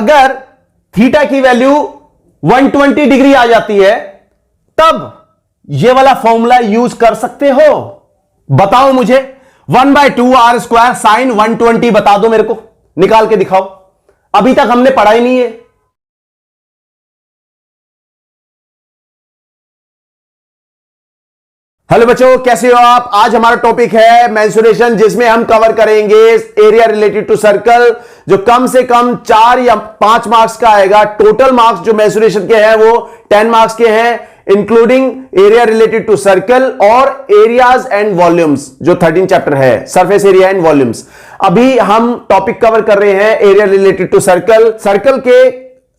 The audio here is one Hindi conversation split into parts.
अगर थीटा की वैल्यू 120 डिग्री आ जाती है तब यह वाला फॉर्मूला यूज कर सकते हो? बताओ मुझे। 1/2r² साइन 120 बता दो मेरे को, निकाल के दिखाओ। अभी तक हमने पढ़ा ही नहीं है। हेलो बच्चों, कैसे हो आप? आज हमारा टॉपिक है मेंसुरेशन, जिसमें हम कवर करेंगे एरिया रिलेटेड टू सर्कल, जो कम से कम 4 या 5 मार्क्स का आएगा। टोटल मार्क्स जो मेंसुरेशन के हैं वो 10 मार्क्स के हैं, including area related to circle और एरियाज एंड वॉल्यूम्स, जो 13 चैप्टर है, सरफेस एरिया एंड वॉल्यूम्स। अभी हम टॉपिक कवर कर रहे हैं area related to circle. Circle के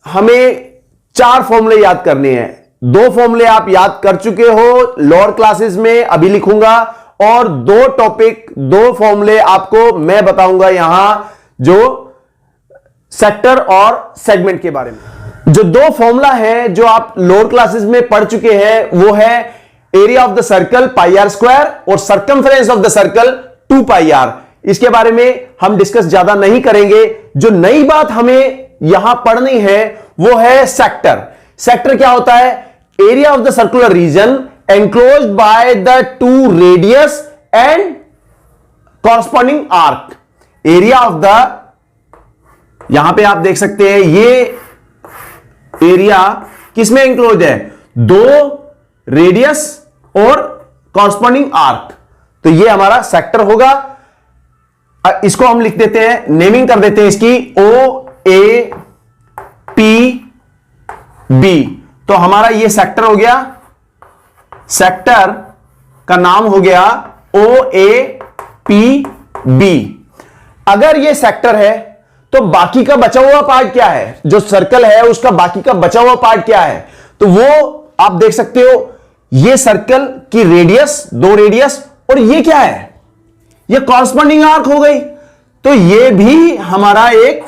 हमें 4 फॉर्मूले याद करने हैं। 2 फॉर्मूले आप याद कर चुके हो लोअर क्लासेस में, अभी लिखूंगा, और 2 फॉर्मूले आपको मैं बताऊंगा यहां, जो सेक्टर और सेगमेंट के बारे में। जो 2 फॉर्मूला है जो आप लोअर क्लासेस में पढ़ चुके हैं, वो है area of the circle πr² और circumference of the circle 2πr। इसके बारे में हम डिस्कस ज्यादा नहीं करेंगे। जो नई बात हमें यहां पढ़नी है वो है सेक्टर। सेक्टर क्या होता है? Area of the circular region enclosed by the 2 radius and corresponding arc. Area of the, यहां पे आप देख सकते हैं ये एरिया किसमें एनक्लोज है? 2 रेडियस और कॉरस्पॉन्डिंग आर्क। तो ये हमारा सेक्टर होगा। इसको हम लिख देते हैं, नेमिंग कर देते हैं इसकी OAPB। तो हमारा ये सेक्टर हो गया, सेक्टर का नाम हो गया OAPB। अगर ये सेक्टर है तो बाकी का बचा हुआ पार्ट क्या है? जो सर्कल है उसका बाकी का बचा हुआ पार्ट क्या है? तो वो आप देख सकते हो, ये सर्कल की रेडियस, 2 रेडियस, और ये क्या है? ये कॉरस्पॉन्डिंग आर्क हो गई। तो ये भी हमारा एक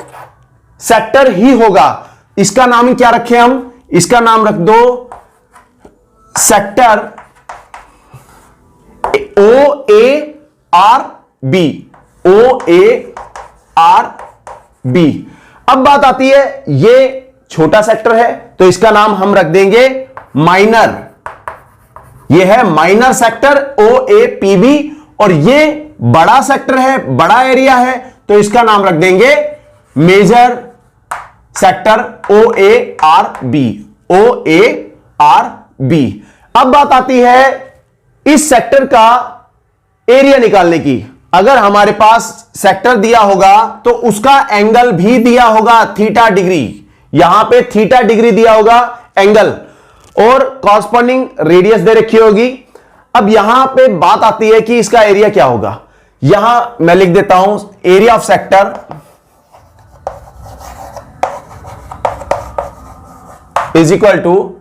सेक्टर ही होगा। इसका नाम क्या रखें हम? इसका नाम रख दो सेक्टर OARB। OARB। अब बात आती है, ये छोटा सेक्टर है तो इसका नाम हम रख देंगे माइनर। ये है माइनर सेक्टर OAPB। और ये बड़ा सेक्टर है, बड़ा एरिया है, तो इसका नाम रख देंगे मेजर सेक्टर OARB। OARB। अब बात आती है इस सेक्टर का एरिया निकालने की। अगर हमारे पास सेक्टर दिया होगा तो उसका एंगल भी दिया होगा थीटा डिग्री। यहां पे थीटा डिग्री दिया होगा एंगल, और कॉरस्पॉन्डिंग रेडियस दे रखी होगी। अब यहां पे बात आती है कि इसका एरिया क्या होगा। यहां मैं लिख देता हूं area of sector is equal to,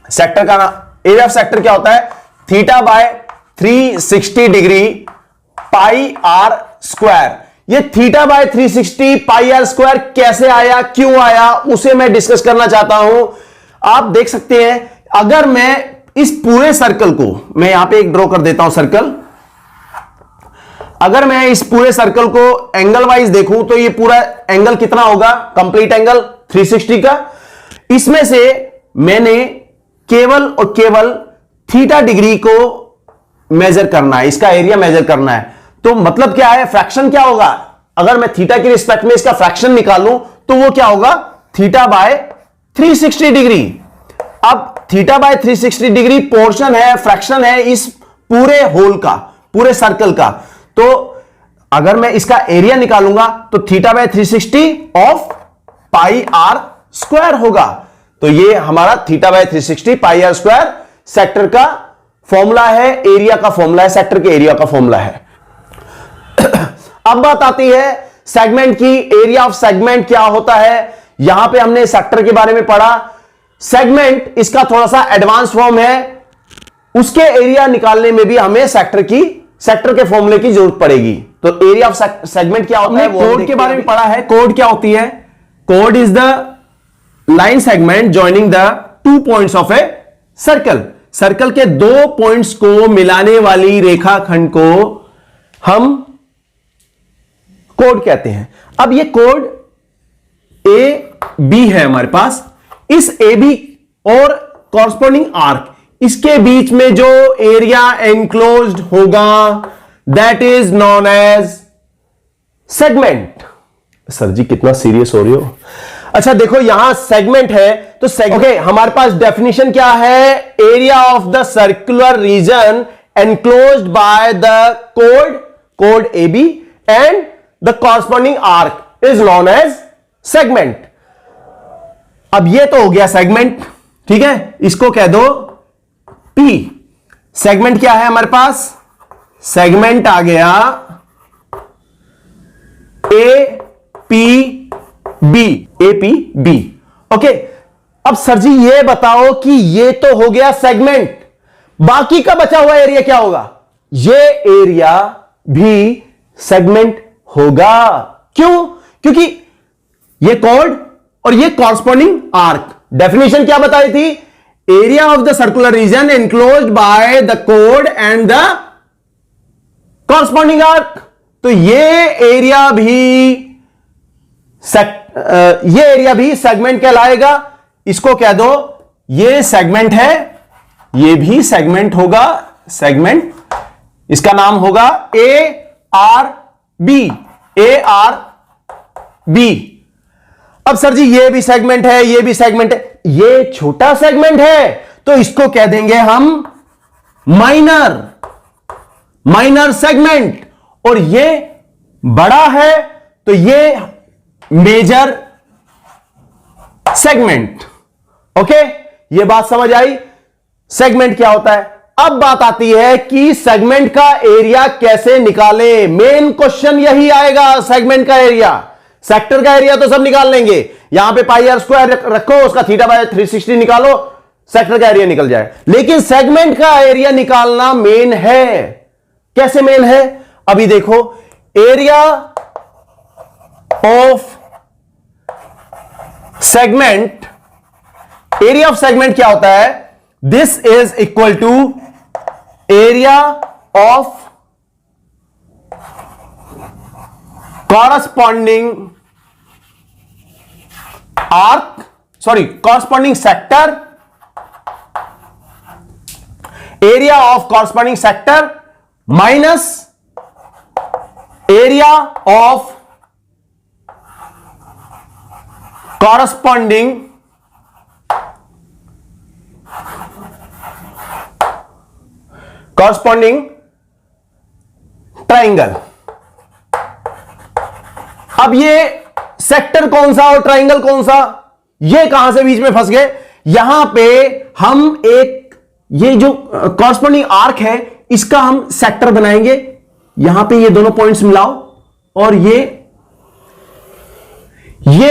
sector का एरिया ऑफ सेक्टर क्या होता है? Theta by 360 degree πr²। ये थीटा बाय 360 πr² कैसे आया, क्यों आया, उसे मैं डिस्कस करना चाहता हूं। आप देख सकते हैं, अगर मैं इस पूरे सर्कल को, मैं यहां पे एक ड्रॉ कर देता हूं सर्कल। अगर मैं इस पूरे सर्कल को एंगल वाइज देखूं तो ये पूरा एंगल कितना होगा? कंप्लीट एंगल 360 का। इसमें से मैंने केवल और केवल थीटा डिग्री को मेजर करना है, इसका एरिया मेजर करना है। तो मतलब क्या है? फ्रैक्शन क्या होगा? अगर मैं थीटा के रिस्पेक्ट में इसका फ्रैक्शन निकालूं तो वो क्या होगा? Theta by 360 degree. अब थीटा बाय 360 डिग्री पोर्शन है, फ्रैक्शन है इस पूरे होल का, पूरे सर्कल का। तो अगर मैं इसका एरिया निकालूंगा तो थीटा बाय 360 ऑफ πr² होगा। तो ये हमारा थीटा बाय 360 πr² सेक्टर का फॉर्मूला है, एरिया का फॉर्मूला है, सेक्टर के एरिया का फॉर्मूला है। अब बात आती है सेगमेंट की। एरिया ऑफ सेगमेंट क्या होता है? यहां पे हमने सेक्टर के बारे में पढ़ा। सेगमेंट इसका थोड़ा सा एडवांस फॉर्म है, उसके एरिया निकालने में भी हमें सेक्टर के फॉर्मूले की जरूरत पड़ेगी। तो एरिया ऑफ सेगमेंट क्या होता है? कोड के बारे में पढ़ा है। कोड क्या होती है? Code is the line segment joining the 2 points of a circle. Circle के 2 पॉइंट्स को मिलाने वाली रेखाखंड को हम कोड कहते हैं। अब ये कोड A बी है हमारे पास, इस ए बी और कॉरस्पॉन्डिंग आर्क, इसके बीच में जो एरिया एनक्लोज्ड होगा that is known as segment. Sir ji कितना सीरियस हो रही हो। अच्छा देखो यहां सेगमेंट है तो ओके, हमारे पास डेफिनेशन क्या है, area of the circular region enclosed by the कोड A B and the corresponding arc is known as segment. अब ये तो हो गया सेगमेंट, ठीक है, इसको कह दो पी। सेगमेंट क्या है हमारे पास, सेगमेंट आ गया A P B, A P B. Okay, अब सर जी ये बताओ कि ये तो हो गया सेगमेंट, बाकी का बचा हुआ एरिया क्या होगा, ये एरिया भी सेगमेंट होगा। क्यों, क्योंकि ये कॉर्ड और ये कॉरस्पॉन्डिंग आर्क। डेफिनेशन क्या बताई थी, area of the circular region enclosed by the code and the corresponding arc. तो ये एरिया भी सेगमेंट कहलाएगा। इसको कह दो ये सेगमेंट है, ये भी सेगमेंट होगा, सेगमेंट, इसका नाम होगा A R B, A R B. अब सर जी ये भी सेगमेंट है, ये भी सेगमेंट है, ये छोटा सेगमेंट है तो इसको कह देंगे हम माइनर सेगमेंट, और ये बड़ा है तो ये मेजर सेगमेंट। ओके, ये बात समझ आई, सेगमेंट क्या होता है। अब बात आती है कि सेगमेंट का एरिया कैसे निकालें। मेन क्वेश्चन यही आएगा, सेगमेंट का एरिया। सेक्टर का एरिया तो सब निकाल लेंगे, यहां पे पाई आर स्क्वायर रखो, उसका थीटा बाय 360 निकालो, सेक्टर का एरिया निकल जाए। लेकिन सेगमेंट का एरिया निकालना मेन है। कैसे मेन है, अभी देखो, area of segment, area of segment क्या होता है, this is equal to area of corresponding arc, sorry, corresponding sector, area of corresponding sector minus area of corresponding triangle। अब ये सेक्टर कौन सा और ट्राइंगल कौन सा, ये कहां से बीच में फंस गए। यहां पे हम एक, ये जो कॉरस्पॉन्डिंग आर्क है इसका हम सेक्टर बनाएंगे। यहां पे ये दोनों पॉइंट्स मिलाओ और ये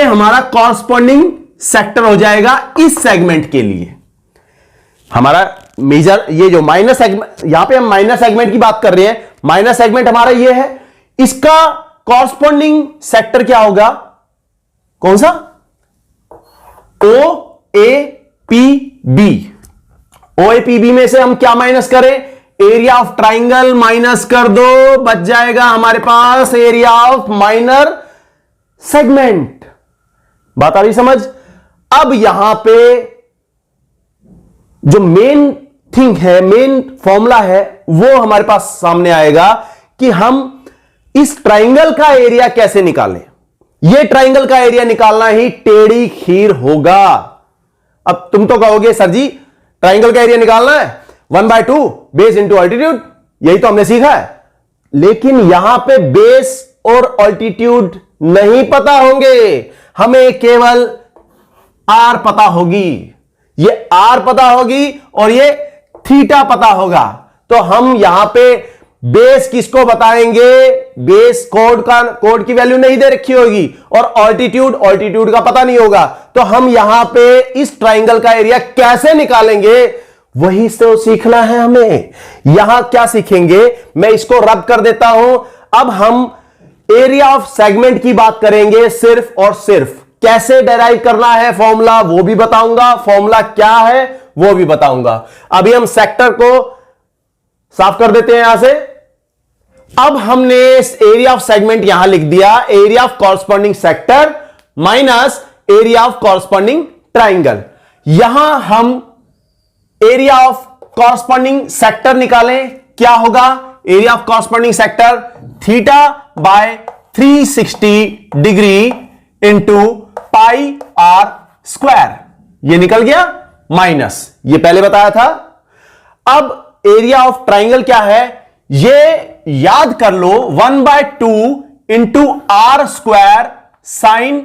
हमारा कॉरस्पॉन्डिंग सेक्टर हो जाएगा इस सेगमेंट के लिए। हमारा मेजर, ये जो माइनर सेगमेंट, यहां पे हम माइनर सेगमेंट की बात कर रहे हैं, माइनर सेगमेंट हमारा ये है, इसका कॉरस्पॉन्डिंग सेक्टर क्या होगा, कौन सा, O A P B. O A P B में से हम क्या माइनस करें, एरिया ऑफ ट्राइंगल माइनस कर दो, बच जाएगा हमारे पास एरिया ऑफ माइनर सेगमेंट। बात आ रही समझ। अब यहां पे जो मेन थिंग है, मेन फॉर्मूला है, वो हमारे पास सामने आएगा कि हम इस ट्राइंगल का एरिया कैसे निकालें। यह ट्राइंगल का एरिया निकालना ही टेढ़ी खीर होगा। अब तुम तो कहोगे सर जी ट्राइंगल का एरिया निकालना है 1/2 बेस इंटू अल्टीट्यूड, यही तो हमने सीखा है। लेकिन यहां पे बेस और अल्टीट्यूड नहीं पता होंगे, हमें केवल आर पता होगी। ये आर पता होगी और ये थीटा पता होगा। तो हम यहां पे बेस किसको बताएंगे, बेस कोड की वैल्यू नहीं दे रखी होगी, और ऑल्टीट्यूड का पता नहीं होगा। तो हम यहां पे इस ट्राइंगल का एरिया कैसे निकालेंगे वही तो सीखना है हमें। यहां क्या सीखेंगे, मैं इसको रब कर देता हूं। अब हम एरिया ऑफ सेगमेंट की बात करेंगे सिर्फ और सिर्फ। कैसे डेराइव करना है फॉर्मूला वो भी बताऊंगा, फॉर्मूला क्या है वो भी बताऊंगा। अभी हम सेक्टर को साफ कर देते हैं यहां से। अब हमने एरिया ऑफ सेगमेंट यहां लिख दिया, area of corresponding sector minus area of corresponding triangle. यहां हम एरिया ऑफ कॉरस्पॉन्डिंग सेक्टर निकालें, क्या होगा? Area of corresponding sector theta by 360 degree into pi R square. ये निकल गया माइनस, ये पहले बताया था। अब एरिया ऑफ ट्राइंगल क्या है, ये याद कर लो 1/2 into R square sine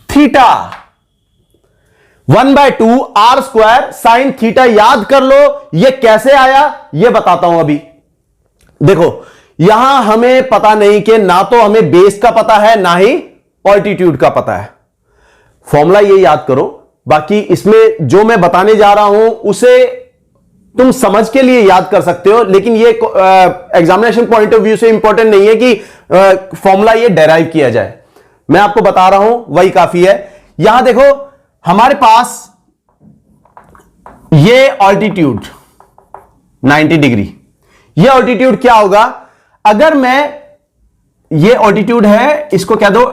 theta. 1/2 R square sine theta याद कर लो। ये कैसे आया ये बताता हूं अभी। देखो यहां हमें पता नहीं कि ना तो हमें बेस का पता है ना ही ऑल्टीट्यूड का पता है। फॉर्मूला ये याद करो, बाकी इसमें जो मैं बताने जा रहा हूं उसे तुम समझ के लिए याद कर सकते हो, लेकिन ये एग्जामिनेशन पॉइंट ऑफ व्यू से इंपॉर्टेंट नहीं है कि फॉर्मूला ये डेराइव किया जाए। मैं आपको बता रहा हूं वही काफी है। यहां देखो हमारे पास ये ऑल्टीट्यूड 90 डिग्री, ये ऑल्टीट्यूड क्या होगा? अगर मैं ये ऑल्टीट्यूड है, इसको कह दो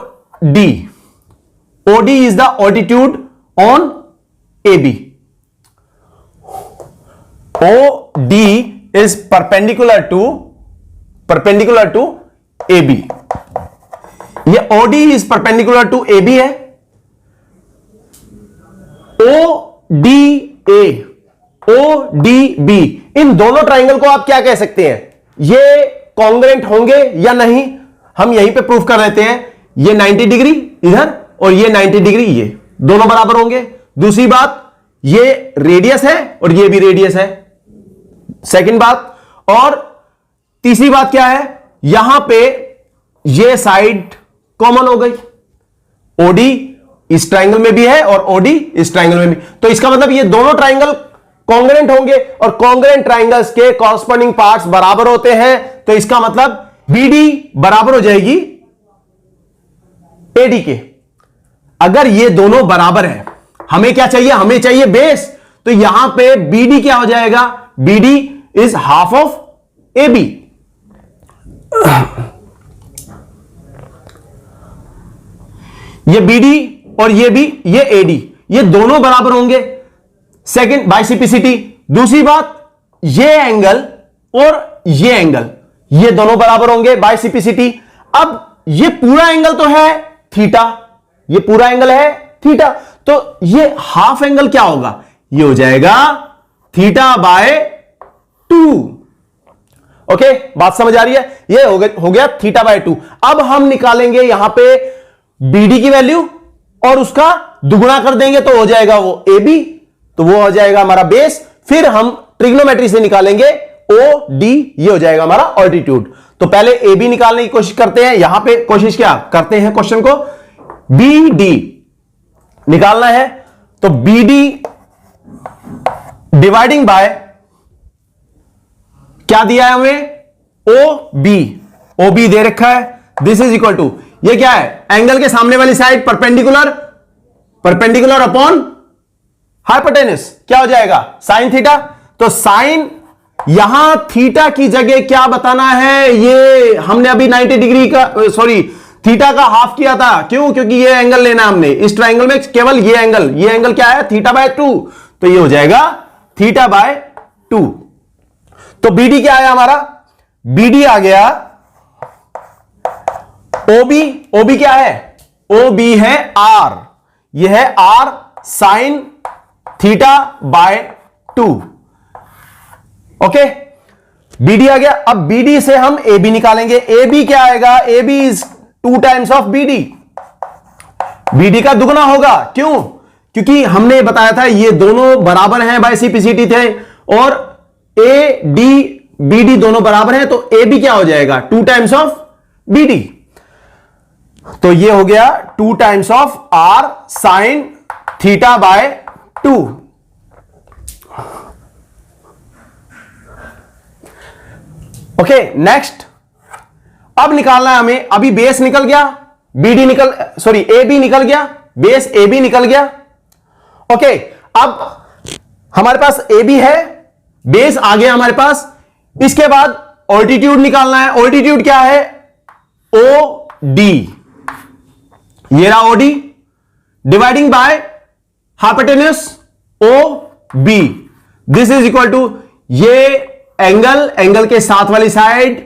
D. OD is the altitude on AB. OD is perpendicular to AB. ये OD is perpendicular to AB है। ODB, इन दोनों ट्राइंगल को आप क्या कह सकते हैं? ये कॉन्ग्रेंट होंगे या नहीं, हम यहीं पे प्रूफ कर लेते हैं। ये 90 डिग्री इधर और ये 90 डिग्री, ये दोनों बराबर होंगे। दूसरी बात, ये रेडियस है और ये भी रेडियस है, सेकंड बात। और तीसरी बात क्या है, यहां पे ये साइड कॉमन हो गई। ओडी इस ट्राइंगल में भी है और ओडी इस ट्राइंगल में भी, तो इसका मतलब ये दोनों ट्राइंगल कॉन्ग्रेंट होंगे और कॉन्ग्रेंट ट्राइंगल्स के कॉरस्पॉन्डिंग पार्ट्स बराबर होते हैं। तो इसका मतलब बीडी बराबर हो जाएगी एडी के। अगर ये दोनों बराबर है, हमें क्या चाहिए? हमें चाहिए बेस। तो यहां पे बीडी क्या हो जाएगा? BD is half of AB. ये बीडी और ये भी, ये एडी, ये दोनों बराबर होंगे। सेकंड, बाइसिपिसिटी। दूसरी बात, ये एंगल और ये एंगल, ये दोनों बराबर होंगे, बाइसिपिसिटी। अब ये पूरा एंगल तो है थीटा, ये पूरा एंगल है थीटा, तो ये हाफ एंगल क्या होगा? ये हो जाएगा थीटा बाय 2। ओके, बात समझ आ रही है? ये हो गया थीटा बाय 2। अब हम निकालेंगे यहां पे बीडी की वैल्यू और उसका दुगुना कर देंगे तो हो जाएगा वो एबी, तो वो हो जाएगा हमारा बेस। फिर हम ट्रिग्नोमेट्री से निकालेंगे ओ डी, ये हो जाएगा हमारा ऑल्टीट्यूड। तो पहले ए बी निकालने की कोशिश करते हैं। यहां पे कोशिश क्या करते हैं, क्वेश्चन को बी डी निकालना है। तो बी डी डिवाइडिंग बाय क्या दिया है हमें? ओ बी, ओ बी दे रखा है। दिस इज इक्वल टू, ये क्या है? एंगल के सामने वाली side perpendicular, perpendicular upon hypotenuse, क्या हो जाएगा? Sine theta. तो साइन, यहां थीटा की जगह क्या बताना है? ये हमने अभी 90 डिग्री का, सॉरी थीटा का हाफ किया था। क्यों? क्योंकि ये एंगल लेना हमने इस ट्राइंगल में, केवल ये एंगल क्या है? Theta by 2। तो ये हो जाएगा थीटा बाय 2। तो बीडी क्या आया हमारा? बीडी आ गया ओबी। ओबी क्या है? ओबी है आर, यह है R sine theta by 2। Okay, BD आ गया। अब बीडी से हम एबी निकालेंगे। एबी क्या आएगा? AB is 2 times of BD. BD का दुगना होगा। क्यों? क्योंकि हमने बताया था ये दोनों बराबर हैं, बाइसिपिसिटी थे, और ए डी बीडी दोनों बराबर हैं, तो ए बी क्या हो जाएगा? 2 टाइम्स ऑफ बीडी। तो ये हो गया 2 times of R sine theta by 2। Okay, next अब निकालना है हमें, अभी बेस निकल गया, बीडी निकल, सॉरी ए बी निकल गया, बेस ए बी निकल गया। ओके, अब हमारे पास ए बी है, बेस आ गया हमारे पास। इसके बाद ऑल्टीट्यूड निकालना है। ऑल्टीट्यूड क्या है? ओ डी, ये रहा OD, dividing by hypotenuse O B, this is equal to ये एंगल के साथ वाली साइड,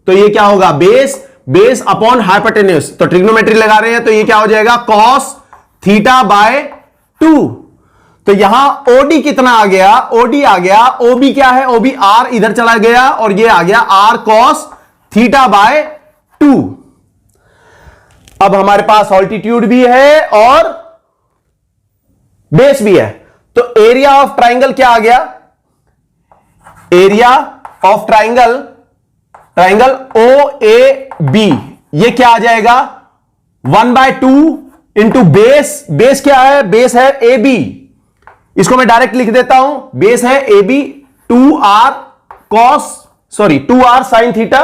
तो ये क्या होगा, बेस अपॉन हाइपोटेन्यूस, तो ट्रिग्नोमेट्री लगा रहे हैं तो ये क्या हो जाएगा, कॉस थीटा बाय 2। तो यहां ओडी कितना आ गया, ओडी आ गया, ओबी क्या है, ओबी आर इधर चला गया और ये आ गया आर कॉस थीटा बाय 2। अब हमारे पास ऑल्टीट्यूड भी है और बेस भी है, तो एरिया ऑफ ट्राइंगल क्या आ गया, area of triangle O A B, ये क्या आ जाएगा 1/2 इंटू बेस क्या है, बेस है ए बी, इसको मैं डायरेक्ट लिख देता हूं, बेस है A B 2r sine theta,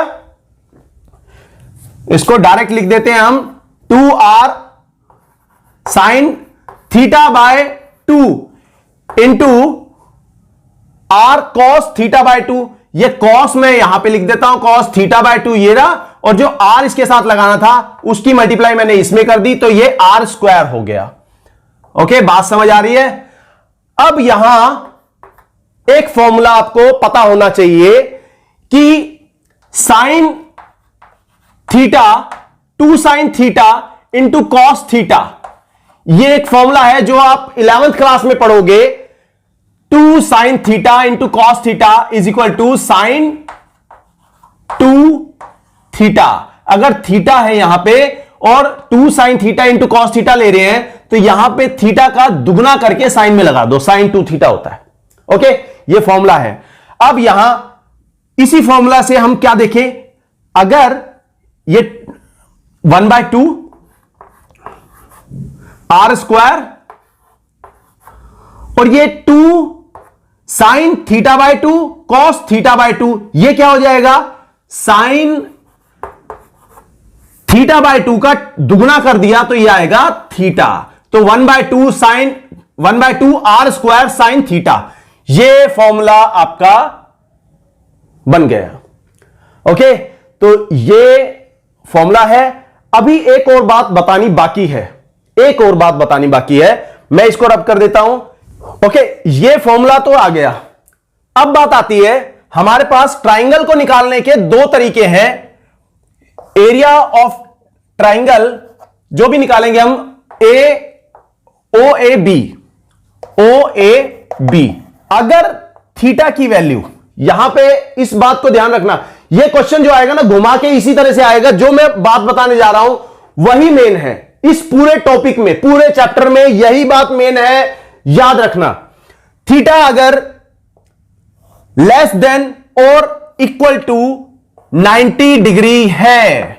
इसको डायरेक्ट लिख देते हैं हम 2r sine theta by 2 into R cos theta by 2, ये कॉस मैं यहां पे लिख देता हूं, कॉस थीटा बाय 2 ये रहा, और जो आर इसके साथ लगाना था उसकी मल्टीप्लाई मैंने इसमें कर दी, तो ये आर स्क्वायर हो गया। ओके, बात समझ आ रही है। अब यहां एक फॉर्मूला आपको पता होना चाहिए कि sine theta 2 sine theta into cos theta, ये एक फॉर्मूला है जो आप 11th क्लास में पढ़ोगे, 2 sine theta into cos theta is equal to sine 2 theta. अगर थीटा है यहां पे और 2 sine theta into cos theta ले रहे हैं, तो यहां पे थीटा का दुगना करके साइन में लगा दो, साइन 2 थीटा होता है। ओके, ये फॉर्मूला है। अब यहां इसी फॉर्मूला से हम क्या देखें, अगर ये 1/2 आर स्क्वायर और ये 2 sine theta by 2 cos theta by 2, ये क्या हो जाएगा, साइन थीटा बाय 2 का दुगना कर दिया तो ये आएगा थीटा, तो 1/2 sine 1/2 R square sine theta, ये फॉर्मूला आपका बन गया। ओके, तो ये फॉर्मूला है। अभी एक और बात बतानी बाकी है, मैं इसको रब कर देता हूं। ओके, ये फॉर्मूला तो आ गया। अब बात आती है, हमारे पास ट्राइंगल को निकालने के दो तरीके हैं। एरिया ऑफ ट्राइंगल जो भी निकालेंगे हम, ओ ए बी, अगर थीटा की वैल्यू, यहां पे इस बात को ध्यान रखना, ये क्वेश्चन जो आएगा ना घुमा के इसी तरह से आएगा, जो मैं बात बताने जा रहा हूं वही मेन है इस पूरे टॉपिक में, पूरे चैप्टर में यही बात मेन है, याद रखना। थीटा अगर लेस देन और इक्वल टू 90 डिग्री है,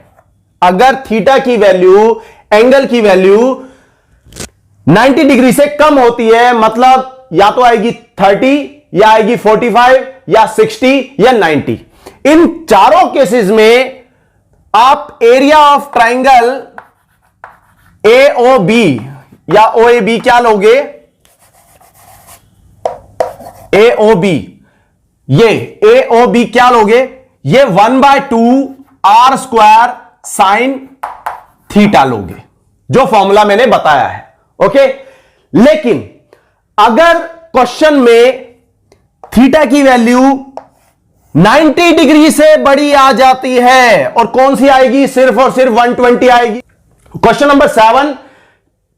अगर थीटा की वैल्यू, एंगल की वैल्यू 90 डिग्री से कम होती है, मतलब या तो आएगी 30 या आएगी 45 या 60 या 90, इन चारों केसेस में आप area of triangle A O B या ओ ए बी क्या लोगे, ए ओ बी, ये ए ओ बी क्या लोगे, ये 1/2 आर स्क्वायर साइन थीटा लोगे, जो फॉर्मूला मैंने बताया है। ओके, लेकिन अगर क्वेश्चन में थीटा की वैल्यू 90 डिग्री से बड़ी आ जाती है, और कौन सी आएगी, सिर्फ और सिर्फ 120 आएगी। क्वेश्चन नंबर 7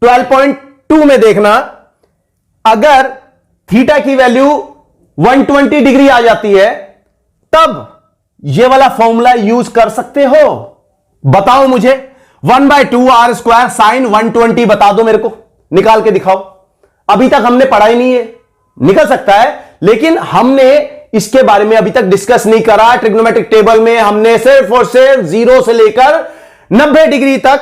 12.2 में देखना, अगर थीटा की वैल्यू 120 डिग्री आ जाती है, तब यह वाला फॉर्मूला यूज कर सकते हो। बताओ मुझे, 1/2 आर स्क्वायर साइन 120 बता दो मेरे को, निकाल के दिखाओ। अभी तक हमने पढ़ा ही नहीं है, निकल सकता है, लेकिन हमने इसके बारे में अभी तक डिस्कस नहीं करा। ट्रिग्नोमेट्रिक टेबल में हमने सिर्फ और सिर्फ 0 से लेकर 90 डिग्री तक,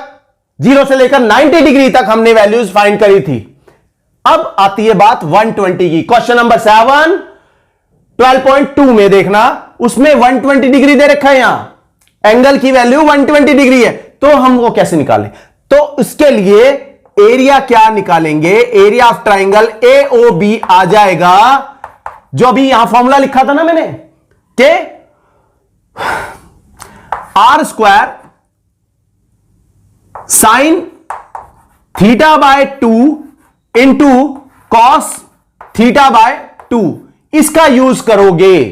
0 से लेकर 90 डिग्री तक हमने वैल्यूज फाइंड करी थी। अब आती है बात 120 की। क्वेश्चन नंबर 7 12.2 में देखना, उसमें 120 डिग्री दे रखा है, यहां एंगल की वैल्यू 120 डिग्री है, तो हम वो कैसे निकालें? तो इसके लिए एरिया क्या निकालेंगे, area of triangle A O B आ जाएगा, जो अभी यहां फॉर्मूला लिखा था ना मैंने, के R square sine theta by 2 into cos theta by 2, इसका यूज करोगे।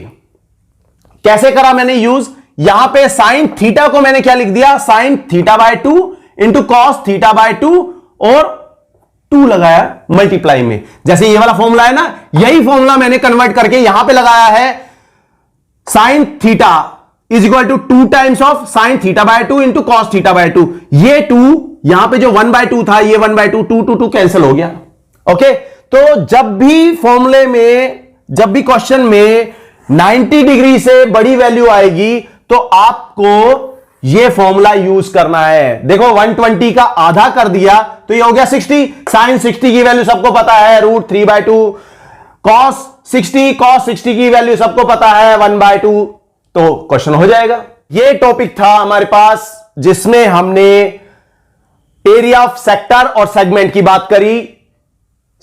कैसे करा मैंने यूज? यहां पे साइन थीटा को मैंने क्या लिख दिया, sign theta by 2 into cos theta by 2 और 2 लगाया मल्टीप्लाई में। जैसे ये वाला फॉर्मूला है ना, यही फॉर्मूला मैंने कन्वर्ट करके यहां पे लगाया है, sine theta is equal to 2 times of sine theta by 2 into cos theta by 2। ये 2 यहां पे जो 1/2 था, ये 1/2 2 कैंसिल हो गया। ओके, तो जब भी फॉर्मूले में, जब भी क्वेश्चन में 90 डिग्री से बड़ी वैल्यू आएगी तो आपको यह फॉर्मूला यूज करना है। देखो 120 का आधा कर दिया तो ये हो गया 60। साइन 60 की वैल्यू सबको पता है √3/2, कॉस 60 की वैल्यू सबको पता है 1/2, तो क्वेश्चन हो जाएगा। ये टॉपिक था हमारे पास जिसमें हमने एरिया ऑफ सेक्टर और सेगमेंट की बात करी।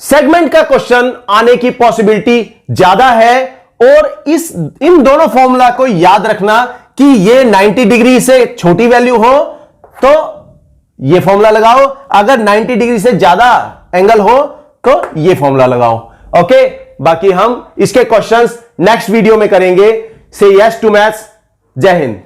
सेगमेंट का क्वेश्चन आने की पॉसिबिलिटी ज्यादा है और इन दोनों फॉर्मूला को याद रखना कि ये 90 डिग्री से छोटी वैल्यू हो तो ये फॉर्मूला लगाओ, अगर 90 डिग्री से ज्यादा एंगल हो तो ये फॉर्मूला लगाओ। ओके, बाकी हम इसके क्वेश्चंस नेक्स्ट वीडियो में करेंगे। से यस टू मैथ्स। जय हिंद।